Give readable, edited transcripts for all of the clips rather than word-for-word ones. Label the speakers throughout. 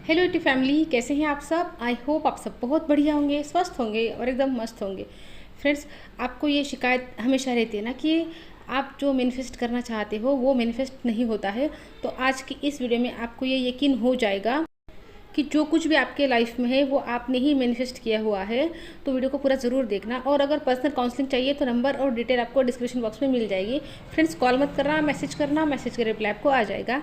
Speaker 1: Hello T family, कैसे हैं आप सब। आई होप आप सब बहुत बढ़िया होंगे, स्वस्थ होंगे और एकदम मस्त होंगे। फ्रेंड्स, आपको ये शिकायत हमेशा रहती है ना कि आप जो मैनिफेस्ट करना चाहते हो वो मैनिफेस्ट नहीं होता है। तो आज की इस वीडियो में आपको ये यकीन हो जाएगा कि जो कुछ भी आपके लाइफ में है वो आपने ही मैनिफेस्ट किया हुआ है। तो वीडियो को पूरा ज़रूर देखना, और अगर पर्सनल काउंसलिंग चाहिए तो नंबर और डिटेल आपको डिस्क्रिप्शन बॉक्स में मिल जाएगी। फ्रेंड्स, कॉल मत करना, मैसेज करना, मैसेज का रिप्लाई आपको आ जाएगा।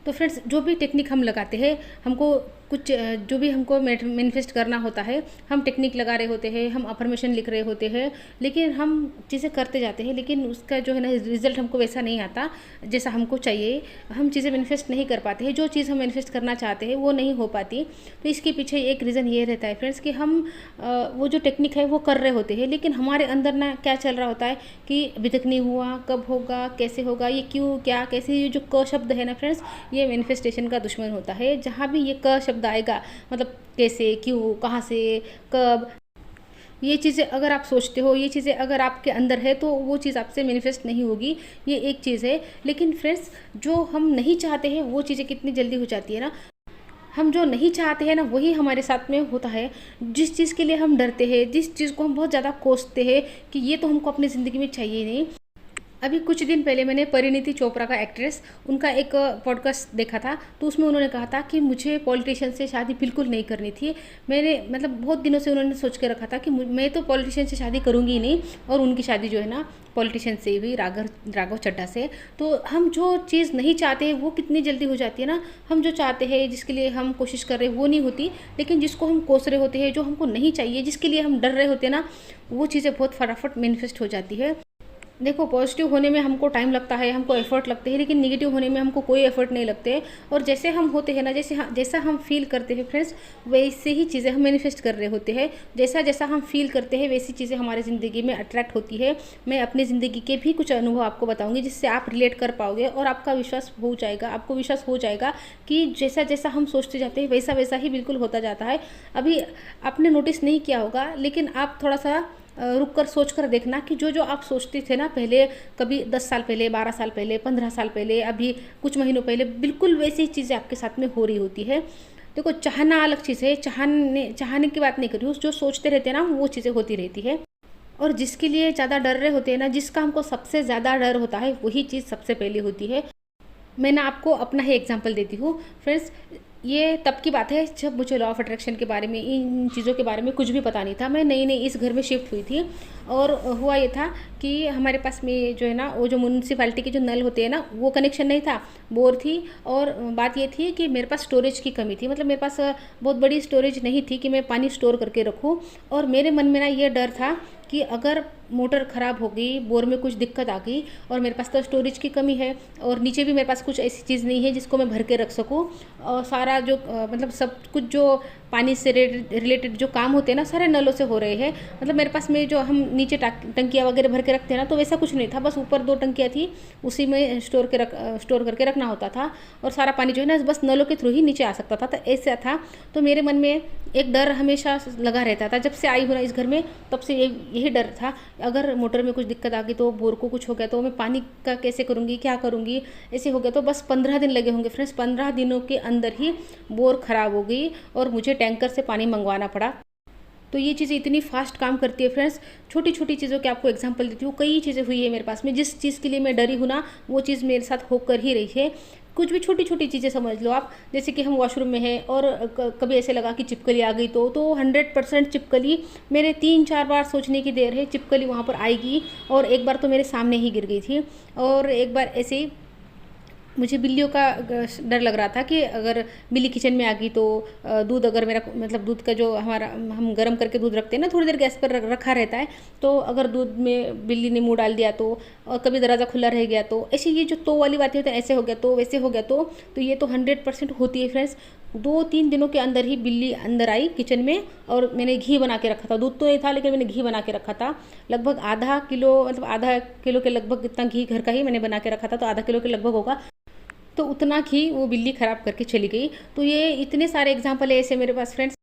Speaker 1: तो फ्रेंड्स, जो भी टेक्निक हम लगाते हैं, हमको कुछ जो भी हमको मैनिफेस्ट करना होता है, हम टेक्निक लगा रहे होते हैं, हम अफर्मेशन लिख रहे होते हैं, लेकिन हम चीज़ें करते जाते हैं, लेकिन उसका जो है ना रिजल्ट हमको वैसा नहीं आता जैसा हमको चाहिए। हम चीज़ें मैनिफेस्ट नहीं कर पाते हैं, जो चीज़ हम मैनिफेस्ट करना चाहते हैं वो नहीं हो पाती। तो इसके पीछे एक रीज़न ये रहता है फ्रेंड्स कि हम वो जो टेक्निक है वो कर रहे होते हैं, लेकिन हमारे अंदर ना क्या चल रहा होता है कि अभी तक नहीं हुआ, कब होगा, कैसे होगा, ये क्यों, क्या, कैसे। ये जो क शब्द है ना फ्रेंड्स, ये मैनिफेस्टेशन का दुश्मन होता है। जहाँ भी ये क शब्द आएगा, मतलब कैसे, क्यों, कहाँ से, कब, ये चीज़ें अगर आप सोचते हो, ये चीज़ें अगर आपके अंदर है तो वो चीज़ आपसे मैनिफेस्ट नहीं होगी। ये एक चीज़ है। लेकिन फ्रेंड्स, जो हम नहीं चाहते हैं वो चीज़ें कितनी जल्दी हो जाती है ना। हम जो नहीं चाहते हैं ना वही हमारे साथ में होता है। जिस चीज़ के लिए हम डरते हैं, जिस चीज़ को हम बहुत ज़्यादा कोसते हैं कि ये तो हमको अपनी ज़िंदगी में चाहिए नहीं। अभी कुछ दिन पहले मैंने परिणीति चोपड़ा का, एक्ट्रेस, उनका एक पॉडकास्ट देखा था। तो उसमें उन्होंने कहा था कि मुझे पॉलिटिशियन से शादी बिल्कुल नहीं करनी थी। मैंने मतलब बहुत दिनों से उन्होंने सोच के रखा था कि मैं तो पॉलिटिशियन से शादी करूँगी ही नहीं। और उनकी शादी जो है ना पॉलिटिशियन से हुई, राघव चड्ढा से। तो हम जो चीज़ नहीं चाहते वो कितनी जल्दी हो जाती है ना। हम जो चाहते हैं, जिसके लिए हम कोशिश कर रहे हैं वो नहीं होती, लेकिन जिसको हम कोस रहे होते हैं, जो हमको नहीं चाहिए, जिसके लिए हम डर रहे होते हैं ना, वो चीज़ें बहुत फटाफट मैनिफेस्ट हो जाती है। देखो, पॉजिटिव होने में हमको टाइम लगता है, हमको एफर्ट लगते हैं, लेकिन नेगेटिव होने में हमको कोई एफर्ट नहीं लगते। और जैसे हम होते हैं ना, जैसा हम फील करते हैं फ्रेंड्स, वैसे ही चीज़ें हम मैनिफेस्ट कर रहे होते हैं। जैसा जैसा हम फील करते हैं वैसी चीज़ें हमारी ज़िंदगी में अट्रैक्ट होती है। मैं अपनी ज़िंदगी के भी कुछ अनुभव आपको बताऊँगी जिससे आप रिलेट कर पाओगे और आपका विश्वास हो जाएगा, आपको विश्वास हो जाएगा कि जैसा जैसा हम सोचते जाते हैं वैसा वैसा ही बिल्कुल होता जाता है। अभी आपने नोटिस नहीं किया होगा, लेकिन आप थोड़ा सा रुक कर सोच कर देखना कि जो जो आप सोचते थे ना पहले, कभी 10 साल पहले, 12 साल पहले, 15 साल पहले, अभी कुछ महीनों पहले, बिल्कुल वैसी चीज़ें आपके साथ में हो रही होती है। देखो, चाहना अलग चीज़ है, चाहने की बात नहीं कर रही हूँ, जो सोचते रहते हैं ना वो चीज़ें होती रहती है। और जिसके लिए ज़्यादा डर रहे होते हैं ना, जिसका हमको सबसे ज़्यादा डर होता है, वही चीज़ सबसे पहले होती है। मैं ना आपको अपना ही एग्जांपल देती हूँ फ्रेंड्स। ये तब की बात है जब मुझे लॉ ऑफ अट्रैक्शन के बारे में, इन चीज़ों के बारे में कुछ भी पता नहीं था। मैं नई नई इस घर में शिफ्ट हुई थी, और हुआ ये था कि हमारे पास में जो है ना, वो जो म्यूनसिपालिटी के जो नल होते हैं ना, वो कनेक्शन नहीं था, बोर थी। और बात ये थी कि मेरे पास स्टोरेज की कमी थी, मतलब मेरे पास बहुत बड़ी स्टोरेज नहीं थी कि मैं पानी स्टोर करके रखूँ। और मेरे मन में ना ये डर था कि अगर मोटर ख़राब हो गई, बोर में कुछ दिक्कत आ गई, और मेरे पास तो स्टोरेज की कमी है, और नीचे भी मेरे पास कुछ ऐसी चीज़ नहीं है जिसको मैं भर के रख सकूँ। और सारा जो मतलब सब कुछ जो पानी से रिलेटेड जो काम होते हैं ना, सारे नलों से हो रहे हैं। मतलब मेरे पास में जो हम नीचे टंकियाँ वगैरह भर के रखते हैं ना, तो वैसा कुछ नहीं था। बस ऊपर 2 टंकियाँ थी, उसी में स्टोर करके रखना होता था, और सारा पानी जो है ना बस नलों के थ्रू ही नीचे आ सकता था। तो ऐसा था। तो मेरे मन में एक डर हमेशा लगा रहता था, जब से आई हूँ ना इस घर में, तब से यही डर था। अगर मोटर में कुछ दिक्कत आ गई, तो बोर को कुछ हो गया, तो मैं पानी का कैसे करूँगी, क्या करूँगी, ऐसे हो गया। तो बस 15 दिन लगे होंगे फ्रेंड्स। 15 दिनों के अंदर ही बोर ख़राब हो गई और मुझे टैंकर से पानी मंगवाना पड़ा। तो ये चीज़ें इतनी फास्ट काम करती है फ्रेंड्स। छोटी छोटी चीज़ों के आपको एग्जांपल देती हूँ, कई चीज़ें हुई है मेरे पास में। जिस चीज़ के लिए मैं डरी हूँ ना, वो चीज़ मेरे साथ होकर ही रही है। कुछ भी छोटी छोटी चीज़ें समझ लो आप, जैसे कि हम वॉशरूम में हैं और कभी ऐसे लगा कि छिपकली आ गई, तो 100% छिपकली, मेरे 3-4 बार सोचने की देर है, छिपकली वहाँ पर आएगी। और एक बार तो मेरे सामने ही गिर गई थी। और एक बार ऐसे ही मुझे बिल्लियों का डर लग रहा था कि अगर बिल्ली किचन में आ गई तो दूध, अगर मेरा मतलब दूध का जो हमारा, हम गर्म करके दूध रखते हैं ना, थोड़ी देर गैस पर रखा रहता है, तो अगर दूध में बिल्ली ने मुंह डाल दिया तो, और कभी दरवाज़ा खुला रह गया तो, ऐसी ये जो तो वाली बातें होती हैं, ऐसे हो गया तो, वैसे हो गया तो ये तो 100% होती है फ्रेंड्स। 2-3 दिनों के अंदर ही बिल्ली अंदर आई किचन में, और मैंने घी बना के रखा था। दूध तो नहीं था, लेकिन मैंने घी बना के रखा था। लगभग आधा किलो, मतलब आधा किलो के लगभग इतना घी घर का ही मैंने बना के रखा था, तो आधा किलो के लगभग होगा। तो उतना घी वो बिल्ली ख़राब करके चली गई। तो ये इतने सारे एग्जाम्पल है ऐसे मेरे पास फ्रेंड्स।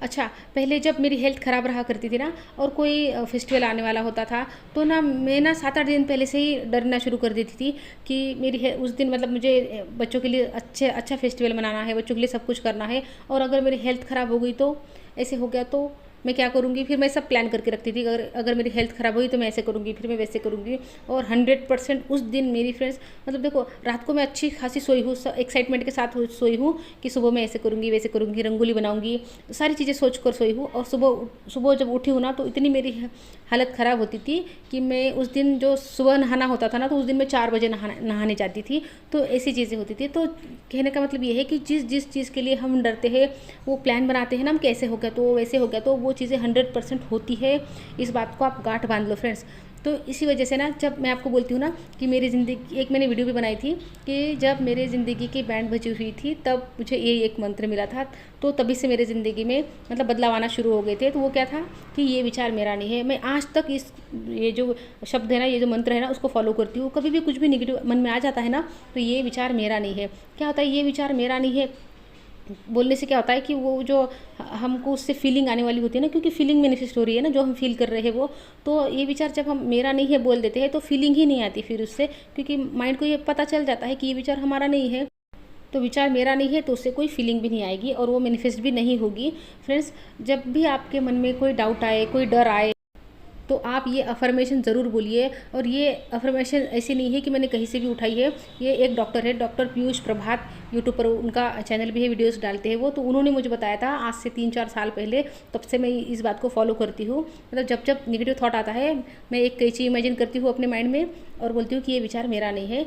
Speaker 1: अच्छा, पहले जब मेरी हेल्थ ख़राब रहा करती थी ना और कोई फेस्टिवल आने वाला होता था, तो ना मैं ना 7-8 दिन पहले से ही डरना शुरू कर देती थी कि मेरी है उस दिन मतलब मुझे बच्चों के लिए अच्छा फेस्टिवल मनाना है, बच्चों के लिए सब कुछ करना है और अगर मेरी हेल्थ ख़राब हो गई तो ऐसे हो गया तो मैं क्या करूँगी? फिर मैं सब प्लान करके रखती थी, अगर अगर मेरी हेल्थ ख़राब हुई तो मैं ऐसे करूँगी, फिर मैं वैसे करूँगी और 100% उस दिन मेरी फ्रेंड्स मतलब देखो रात को मैं अच्छी खासी सोई हूँ, एक्साइटमेंट के साथ सोई हूँ कि सुबह मैं ऐसे करूँगी, वैसे करूँगी, रंगोली बनाऊँगी, सारी चीज़ें सोच कर सोई हूँ और सुबह सुबह जब उठी हूँ ना तो इतनी मेरी हालत ख़राब होती थी कि मैं उस दिन जो सुबह नहाना होता था ना तो उस दिन मैं 4 बजे नहाने जाती थी। तो ऐसी चीज़ें होती थी। तो कहने का मतलब ये है कि जिस जिस चीज़ के लिए हम डरते हैं वो प्लान बनाते हैं ना हम कैसे हो गया तो वैसे हो गया तो वो चीज़ें 100% होती है। इस बात को आप गांठ बांध लो फ्रेंड्स। तो इसी वजह से ना जब मैं आपको बोलती हूँ ना कि मेरी ज़िंदगी एक मैंने वीडियो भी बनाई थी कि जब मेरे ज़िंदगी की बैंड बजी हुई थी तब मुझे ये एक मंत्र मिला था। तो तभी से मेरे ज़िंदगी में मतलब बदलाव आना शुरू हो गए थे। तो वो क्या था कि ये विचार मेरा नहीं है। मैं आज तक इस ये जो शब्द है ना ये जो मंत्र है ना उसको फॉलो करती हूँ। कभी भी कुछ भी निगेटिव मन में आ जाता है ना तो ये विचार मेरा नहीं है। क्या होता है ये विचार मेरा नहीं है बोलने से क्या होता है कि वो जो हमको उससे फीलिंग आने वाली होती है ना क्योंकि फीलिंग मैनिफेस्ट हो रही है ना जो हम फील कर रहे हैं वो तो ये विचार जब हम मेरा नहीं है बोल देते हैं तो फीलिंग ही नहीं आती फिर उससे क्योंकि माइंड को ये पता चल जाता है कि ये विचार हमारा नहीं है। तो विचार मेरा नहीं है तो उससे कोई फीलिंग भी नहीं आएगी और वो मैनिफेस्ट भी नहीं होगी। फ्रेंड्स जब भी आपके मन में कोई डाउट आए कोई डर आए तो आप ये अफर्मेशन ज़रूर बोलिए। और ये अफर्मेशन ऐसी नहीं है कि मैंने कहीं से भी उठाई है। ये एक डॉक्टर है डॉक्टर पीयूष प्रभात यूट्यूब पर उनका चैनल भी है वीडियोस डालते हैं वो तो उन्होंने मुझे बताया था आज से 3-4 साल पहले। तब से मैं इस बात को फॉलो करती हूँ। मतलब जब जब निगेटिव थॉट आता है मैं एक कैची इमेजिन करती हूँ अपने माइंड में और बोलती हूँ कि ये विचार मेरा नहीं है।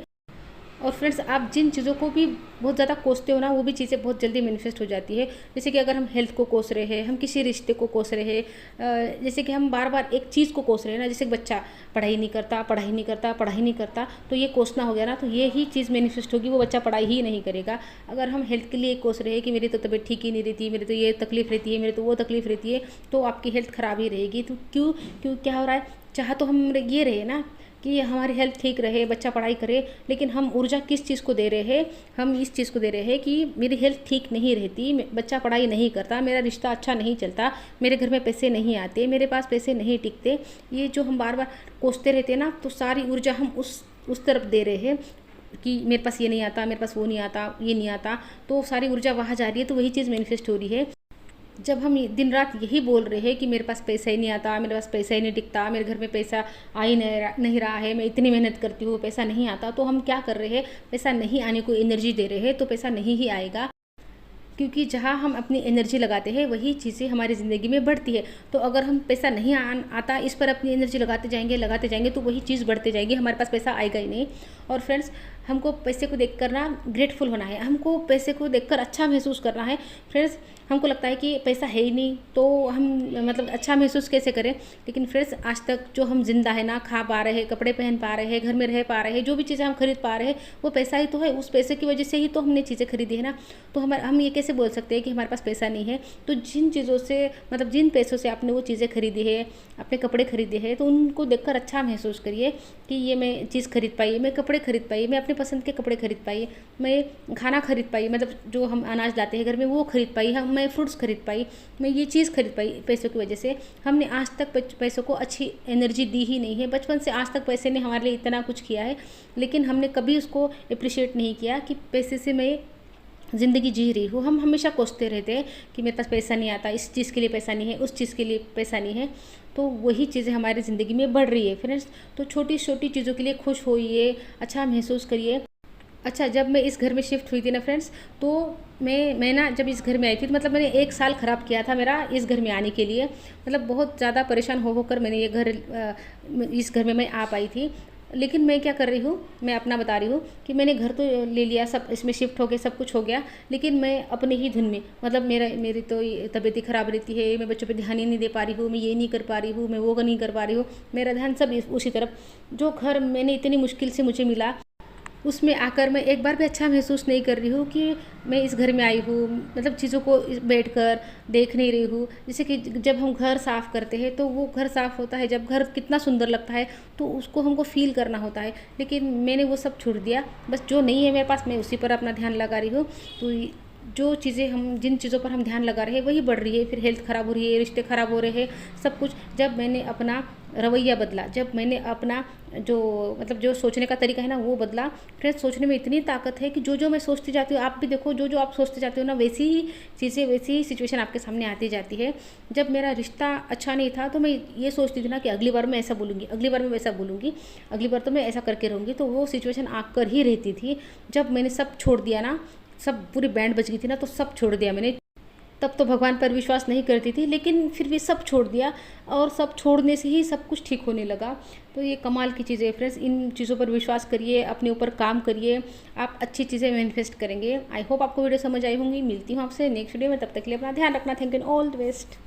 Speaker 1: और फ्रेंड्स आप जिन चीज़ों को भी बहुत ज़्यादा कोसते हो ना वो भी चीज़ें बहुत जल्दी मैनिफेस्ट हो जाती है। जैसे कि अगर हम हेल्थ को कोस रहे हैं हम किसी रिश्ते को कोस रहे हैं जैसे कि हम बार बार एक चीज़ को कोस रहे हैं ना जैसे बच्चा पढ़ाई नहीं करता पढ़ाई नहीं करता पढ़ाई नहीं करता तो ये कोसना हो गया ना तो ये ही चीज़ मैनिफेस्ट होगी वो बच्चा पढ़ाई ही नहीं करेगा। अगर हम हेल्थ के लिए कोस रहे हैं कि मेरी तो तबीयत ठीक ही नहीं रहती मेरी तो ये तकलीफ़ रहती है मेरी तो वो तकलीफ़ रहती है तो आपकी हेल्थ ख़राब ही रहेगी। तो क्यों क्यों क्या हो रहा है चाह तो हम ये रहे ना कि हमारी हेल्थ ठीक रहे बच्चा पढ़ाई करे लेकिन हम ऊर्जा किस चीज़ को दे रहे हैं हम इस चीज़ को दे रहे हैं कि मेरी हेल्थ ठीक नहीं रहती बच्चा पढ़ाई नहीं करता मेरा रिश्ता अच्छा नहीं चलता मेरे घर में पैसे नहीं आते मेरे पास पैसे नहीं टिकते। ये जो हम बार बार कोसते रहते हैं ना तो सारी ऊर्जा हम उस तरफ दे रहे हैं कि मेरे पास ये नहीं आता मेरे पास वो नहीं आता ये नहीं आता तो सारी ऊर्जा वहाँ जा रही है तो वही चीज़ मैनिफेस्ट हो रही है। जब हम दिन रात यही बोल रहे हैं कि मेरे पास पैसा ही नहीं आता मेरे पास पैसा ही नहीं टिकता मेरे घर में पैसा आ ही नहीं रहा है मैं इतनी मेहनत करती हूँ पैसा नहीं आता तो हम क्या कर रहे हैं पैसा नहीं आने को एनर्जी दे रहे हैं तो पैसा नहीं ही आएगा। क्योंकि जहाँ हम अपनी एनर्जी लगाते हैं वही चीज़ें हमारी ज़िंदगी में बढ़ती है। तो अगर हम पैसा नहीं आता इस पर अपनी एनर्जी लगाते जाएंगे तो वही चीज़ बढ़ते जाएगी हमारे पास पैसा आएगा ही नहीं। और फ्रेंड्स हमको पैसे को देखकर ना ग्रेटफुल होना है हमको पैसे को देखकर अच्छा महसूस करना है। फ्रेंड्स हमको लगता है कि पैसा है ही नहीं तो हम मतलब अच्छा महसूस कैसे करें। लेकिन फ्रेंड्स आज तक जो हम जिंदा है ना खा पा रहे हैं कपड़े पहन पा रहे हैं घर में रह पा रहे हैं जो भी चीज़ें हम खरीद पा रहे हैं वो पैसा ही तो है उस पैसे की वजह से ही तो हमने चीज़ें खरीदी है ना। तो हम ये कैसे बोल सकते हैं कि हमारे पास पैसा नहीं है। तो जिन चीज़ों से मतलब जिन पैसों से आपने वो चीज़ें खरीदी है अपने कपड़े खरीदे हैं तो उनको देखकर अच्छा महसूस करिए कि ये मैं चीज़ खरीद पाई मैं कपड़े खरीद पाई मैं अपने पसंद के कपड़े खरीद पाई मैं खाना खरीद पाई मतलब जो हम अनाज लाते हैं घर में वो खरीद पाई मैं फ्रूट्स खरीद पाई मैं ये चीज़ खरीद पाई पैसों की वजह से। हमने आज तक पैसों को अच्छी एनर्जी दी ही नहीं है। बचपन से आज तक पैसे ने हमारे लिए इतना कुछ किया है लेकिन हमने कभी उसको अप्रिशिएट नहीं किया कि पैसे से मैं ज़िंदगी जी रही हूँ। हम हमेशा कोसते रहते हैं कि मेरे पास पैसा नहीं आता इस चीज़ के लिए पैसा नहीं है उस चीज़ के लिए पैसा नहीं है। तो वही चीज़ें हमारी ज़िंदगी में बढ़ रही है फ्रेंड्स। तो छोटी छोटी चीज़ों के लिए खुश होइए अच्छा महसूस करिए। अच्छा जब मैं इस घर में शिफ्ट हुई थी ना फ्रेंड्स तो मैं ना जब इस घर में आई थी तो मतलब मैंने 1 साल ख़राब किया था मेरा इस घर में आने के लिए। मतलब बहुत ज़्यादा परेशान हो होकर मैंने ये घर इस घर में मैं आ पाई थी। लेकिन मैं क्या कर रही हूँ मैं अपना बता रही हूँ कि मैंने घर तो ले लिया सब इसमें शिफ्ट हो गया सब कुछ हो गया लेकिन मैं अपने ही धुन में मतलब मेरी तो तबीयत ही ख़राब रहती है मैं बच्चों पे ध्यान ही नहीं दे पा रही हूँ मैं ये नहीं कर पा रही हूँ मैं वो नहीं कर पा रही हूँ मेरा ध्यान सब उसी तरफ। जो घर मैंने इतनी मुश्किल से मुझे मिला उसमें आकर मैं एक बार भी अच्छा महसूस नहीं कर रही हूँ कि मैं इस घर में आई हूँ। मतलब चीज़ों को बैठकर देख नहीं रही हूँ। जैसे कि जब हम घर साफ़ करते हैं तो वो घर साफ़ होता है जब घर कितना सुंदर लगता है तो उसको हमको फील करना होता है। लेकिन मैंने वो सब छोड़ दिया बस जो नहीं है मेरे पास मैं उसी पर अपना ध्यान लगा रही हूँ। तो जो चीज़ें हम जिन चीज़ों पर हम ध्यान लगा रहे हैं वही बढ़ रही है, फिर हेल्थ ख़राब हो रही है, रिश्ते ख़राब हो रहे हैं, सब कुछ। जब मैंने अपना रवैया बदला, जब मैंने अपना जो मतलब जो सोचने का तरीका है ना वो बदला। फ्रेंड्स, सोचने में इतनी ताकत है कि जो जो मैं सोचती जाती हूँ, आप भी देखो, जो जो आप सोचते जाते हो ना वैसी ही चीज़ें, वैसी ही सिचुएशन आपके सामने आती जाती है। जब मेरा रिश्ता अच्छा नहीं था तो मैं ये सोचती थी ना कि अगली बार मैं ऐसा बोलूँगी, अगली बार मैं वैसा बोलूँगी, अगली बार तो मैं ऐसा करके रहूँगी, तो वो सिचुएशन आकर ही रहती थी। जब मैंने सब छोड़ दिया ना, सब पूरी बैंड बज गई थी ना, तो सब छोड़ दिया मैंने। तब तो भगवान पर विश्वास नहीं करती थी, लेकिन फिर भी सब छोड़ दिया, और सब छोड़ने से ही सब कुछ ठीक होने लगा। तो ये कमाल की चीज़ है फ्रेंड्स, इन चीज़ों पर विश्वास करिए, अपने ऊपर काम करिए, आप अच्छी चीज़ें मैनिफेस्ट करेंगे। आई होप आपको वीडियो समझ आई होंगी। मिलती हूँ आपसे नेक्स्ट वीडियो में, तब तक के लिए अपना ध्यान रखना। Thank you, all the best.